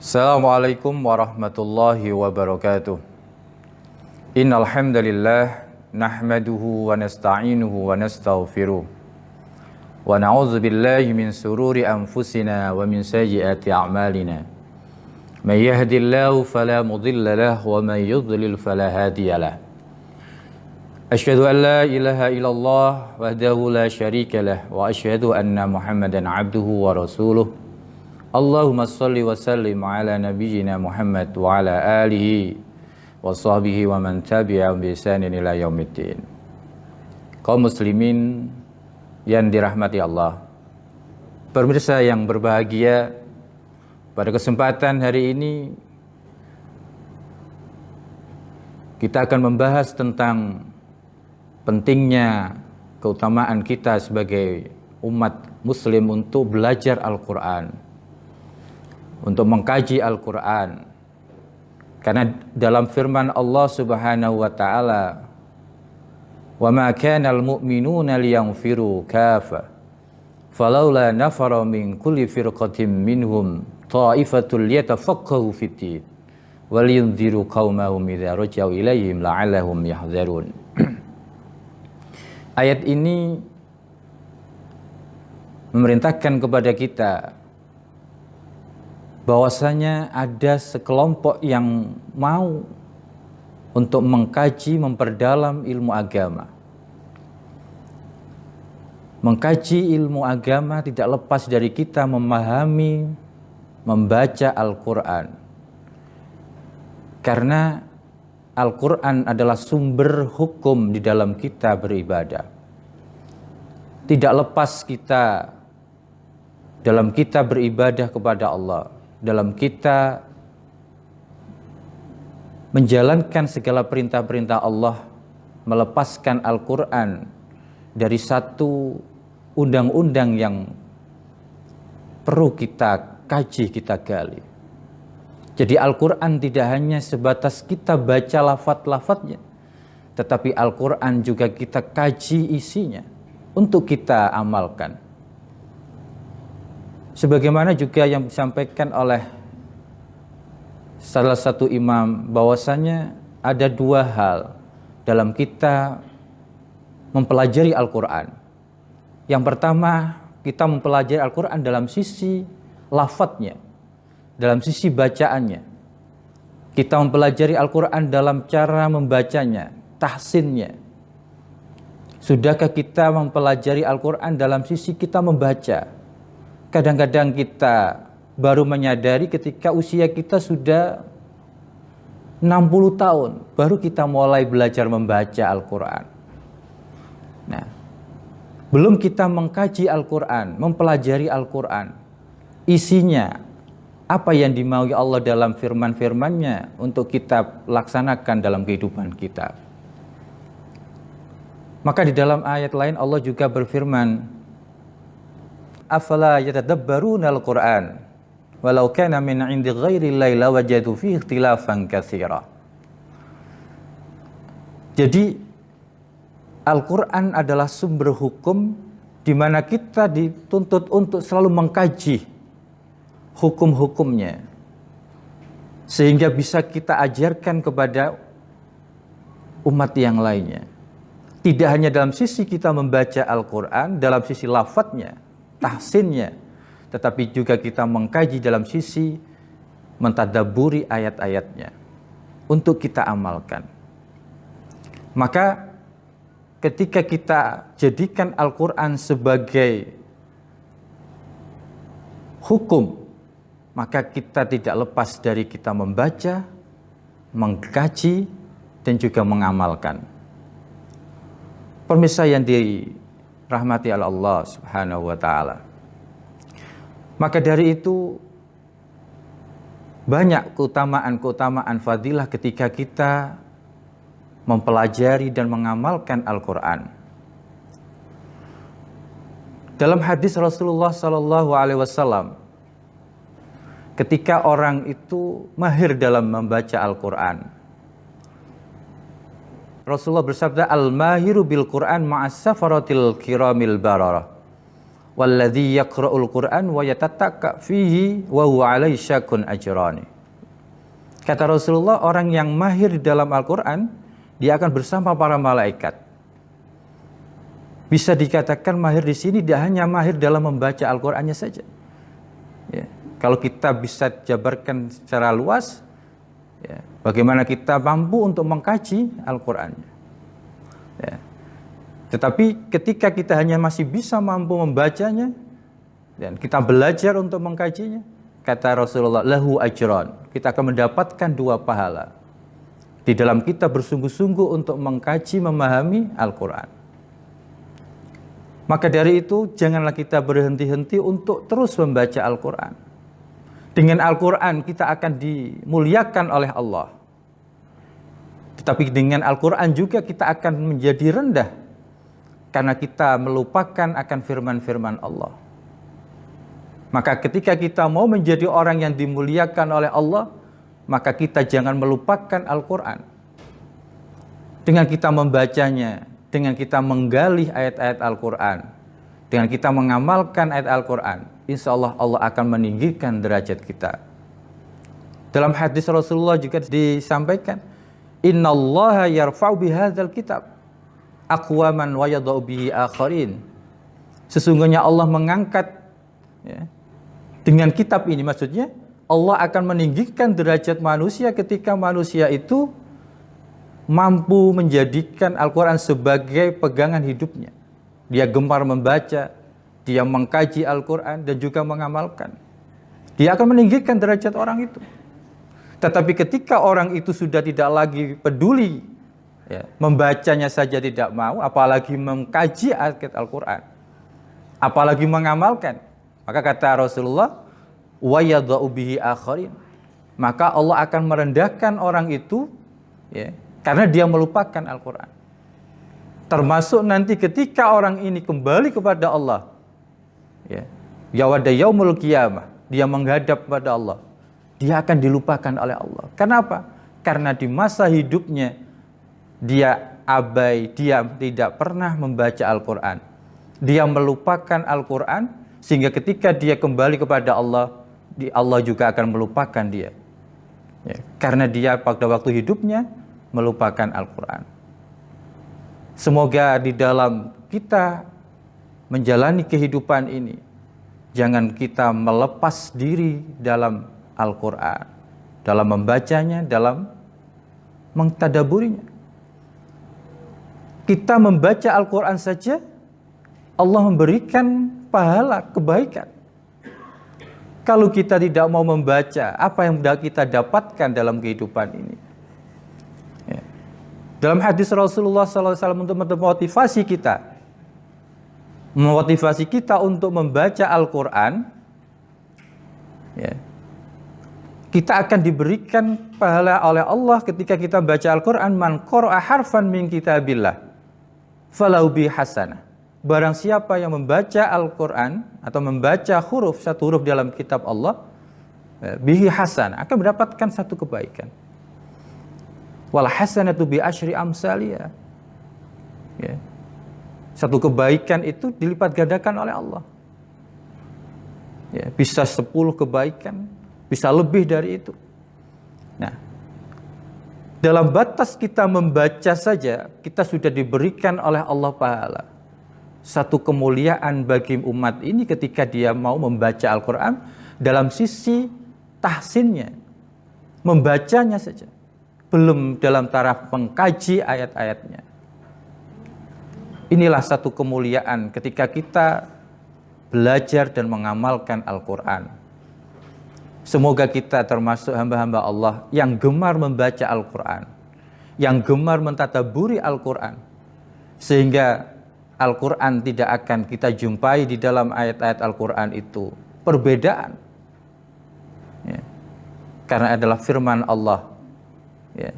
Assalamualaikum warahmatullahi wabarakatuh. Innal hamdalillah nahmaduhu wa nasta'inuhu wa nastaghfiruh wa na'udzu billahi min sururi anfusina wa min sayyiati a'malina. May yahdihillahu fala mudilla lahu wa may yudlil fala hadiyalah. Asyhadu an la ilaha illallah wahdahu la syarika lah wa asyhadu anna Muhammadan abduhu wa rasuluh. Allahumma salli wa sallim ala nabiyyina Muhammad wa ala alihi wa sahbihi wa man tabi'ahum bi ihsanin ila yaumiddin. Kaum muslimin yang dirahmati Allah, pemirsa yang berbahagia, pada kesempatan hari ini kita akan membahas tentang pentingnya keutamaan kita sebagai umat muslim untuk belajar Al-Quran, untuk mengkaji Al-Quran. Karena dalam firman Allah Subhanahu wa taala, "Wa ma kana al-mu'minuna liyanfiru kafa, falaula nafara min kulli firqatin minhum ta'ifatul yatafaqahu fid-din, wa liyunziru qaumahum idza raja'u ilaihim la'allahum yahdzarun." Ayat ini memerintahkan kepada kita bahwasanya ada sekelompok yang mau untuk mengkaji, memperdalam ilmu agama. Mengkaji ilmu agama tidak lepas dari kita memahami, membaca Al-Quran. Karena Al-Quran adalah sumber hukum di dalam kita beribadah. Tidak lepas kita dalam kita beribadah kepada Allah, dalam kita menjalankan segala perintah-perintah Allah, melepaskan Al-Quran dari satu undang-undang yang perlu kita kaji, kita gali. Jadi Al-Quran tidak hanya sebatas kita baca lafaz-lafaznya, tetapi Al-Quran juga kita kaji isinya untuk kita amalkan. Sebagaimana juga yang disampaikan oleh salah satu imam, bahwasanya ada dua hal dalam kita mempelajari Al-Quran. Yang pertama, kita mempelajari Al-Quran dalam sisi lafadznya, dalam sisi bacaannya. Kita mempelajari Al-Quran dalam cara membacanya, tahsinnya. Sudahkah kita mempelajari Al-Quran dalam sisi kita membaca? Kadang-kadang kita baru menyadari ketika usia kita sudah 60 tahun, baru kita mulai belajar membaca Al-Quran. Nah, belum kita mengkaji Al-Quran, mempelajari Al-Quran, isinya, apa yang dimaui Allah dalam firman-firmannya untuk kita laksanakan dalam kehidupan kita. Maka di dalam ayat lain Allah juga berfirman, "Afala yatadabbaruna al-Qur'an walau kana min 'indi ghairillahi lawajadu fihi ikhtilafan katsira." Jadi Al-Quran adalah sumber hukum di mana kita dituntut untuk selalu mengkaji hukum-hukumnya, sehingga bisa kita ajarkan kepada umat yang lainnya. Tidak hanya dalam sisi kita membaca Al-Quran, dalam sisi lafadznya, tahsinnya, tetapi juga kita mengkaji dalam sisi mentadabburi ayat-ayatnya untuk kita amalkan. Maka ketika kita jadikan Al-Quran sebagai hukum, maka kita tidak lepas dari kita membaca, mengkaji, dan juga mengamalkan. Pemirsa yang dirahmati oleh Allah Subhanahu wa ta'ala. Maka dari itu banyak keutamaan-keutamaan fadilah ketika kita mempelajari dan mengamalkan Al-Quran. Dalam hadis Rasulullah SAW, ketika orang itu mahir dalam membaca Al-Quran, Rasulullah bersabda, "Al-mahiru bil Quran ma'as safaratil kiramil bararah, walladzi yaqra'ul Qur'an wa yatatakka fihi wa huwa 'alaihi syakkun ajrani. Kata Rasulullah, orang yang mahir di dalam Al-Qur'an, dia akan bersama para malaikat. Bisa dikatakan mahir di sini tidak hanya mahir dalam membaca Al-Qur'annya saja. Ya. Kalau kita bisa jabarkan secara luas, ya, bagaimana kita mampu untuk mengkaji Al-Qur'annya. Ya. Tetapi ketika kita hanya masih bisa mampu membacanya dan kita belajar untuk mengkajinya, kata Rasulullah, lahu ajran, kita akan mendapatkan 2 pahala di dalam kita bersungguh-sungguh untuk mengkaji, memahami Al-Quran. Maka dari itu janganlah kita berhenti-henti untuk terus membaca Al-Quran. Dengan Al-Quran kita akan dimuliakan oleh Allah. Tetapi dengan Al-Quran juga kita akan menjadi rendah karena kita melupakan akan firman-firman Allah. Maka ketika kita mau menjadi orang yang dimuliakan oleh Allah, maka kita jangan melupakan Al-Quran. Dengan kita membacanya, dengan kita menggali ayat-ayat Al-Quran, dengan kita mengamalkan ayat Al-Quran, insya Allah Allah akan meninggikan derajat kita. Dalam hadis Rasulullah juga disampaikan, innallaha yarfa'u bihadzal kitab aqwaman wa yadha'u bihi akharin. Sesungguhnya Allah mengangkat, ya, dengan kitab ini, maksudnya Allah akan meninggikan derajat manusia ketika manusia itu mampu menjadikan Al-Quran sebagai pegangan hidupnya. Dia gemar membaca, dia mengkaji Al-Quran dan juga mengamalkan. Dia akan meninggikan derajat orang itu. Tetapi ketika orang itu sudah tidak lagi peduli, ya, membacanya saja tidak mau, apalagi mengkaji ayat Al-Quran, apalagi mengamalkan, maka kata Rasulullah, wa yadha'u bihi akharin, maka Allah akan merendahkan orang itu, ya, karena dia melupakan Al-Quran. Termasuk nanti ketika orang ini kembali kepada Allah, ya, yawada yaumul qiyamah, dia menghadap kepada Allah, dia akan dilupakan oleh Allah. Kenapa? Karena di masa hidupnya dia abai, dia tidak pernah membaca Al-Quran. Dia melupakan Al-Quran, sehingga ketika dia kembali kepada Allah, Allah juga akan melupakan dia. Ya, karena dia pada waktu hidupnya melupakan Al-Quran. Semoga di dalam kita menjalani kehidupan ini, jangan kita melepas diri dalam Al-Quran, dalam membacanya, dalam mengtadaburinya. Kita membaca Al-Quran saja, Allah memberikan pahala kebaikan. Kalau kita tidak mau membaca, apa yang kita dapatkan dalam kehidupan ini? Ya. Dalam hadis Rasulullah SAW untuk memotivasi kita untuk membaca Al-Quran, ya, kita akan diberikan pahala oleh Allah ketika kita baca Al-Quran. Man qara'a harfan min kitabillah falahu bi hasanah. Barang siapa yang membaca Al-Quran atau membaca satu huruf dalam kitab Allah, bihi hasanah, akan mendapatkan satu kebaikan. Wal hasanatu bi asyri amsaliyah. Ya. Satu kebaikan itu dilipat gandakan oleh Allah. Ya, bisa 10 kebaikan, bisa lebih dari itu. Nah, dalam batas kita membaca saja, kita sudah diberikan oleh Allah pahala. Satu kemuliaan bagi umat ini ketika dia mau membaca Al-Quran dalam sisi tahsinnya, membacanya saja, belum dalam taraf mengkaji ayat-ayatnya. Inilah satu kemuliaan ketika kita belajar dan mengamalkan Al-Quran. Semoga kita termasuk hamba-hamba Allah yang gemar membaca Al-Quran, yang gemar mentadaburi Al-Quran, sehingga Al-Quran tidak akan kita jumpai di dalam ayat-ayat Al-Quran itu perbedaan, ya. Karena adalah firman Allah, ya.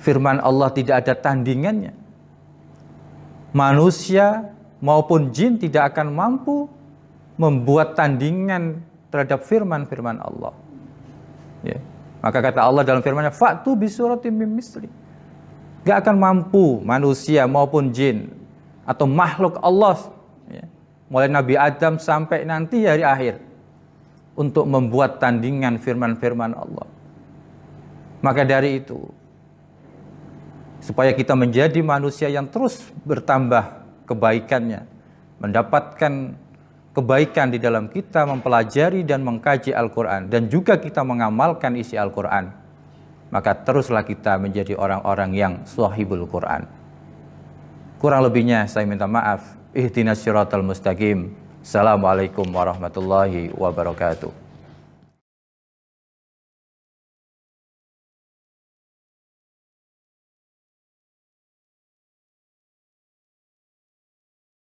Firman Allah tidak ada tandingannya. Manusia maupun jin tidak akan mampu membuat tandingan terhadap firman-firman Allah, ya. Maka kata Allah dalam firman-Nya, fa'tu bisuratim min misli. Gak akan mampu manusia maupun jin atau makhluk Allah, ya, mulai Nabi Adam sampai nanti hari akhir, untuk membuat tandingan firman-firman Allah. Maka dari itu, supaya kita menjadi manusia yang terus bertambah kebaikannya, mendapatkan kebaikan di dalam kita mempelajari dan mengkaji Al-Quran, dan juga kita mengamalkan isi Al-Quran, maka teruslah kita menjadi orang-orang yang sahibul Quran. Kurang lebihnya saya minta maaf. Ihdinas siratal mustaqim. Assalamualaikum warahmatullahi wabarakatuh.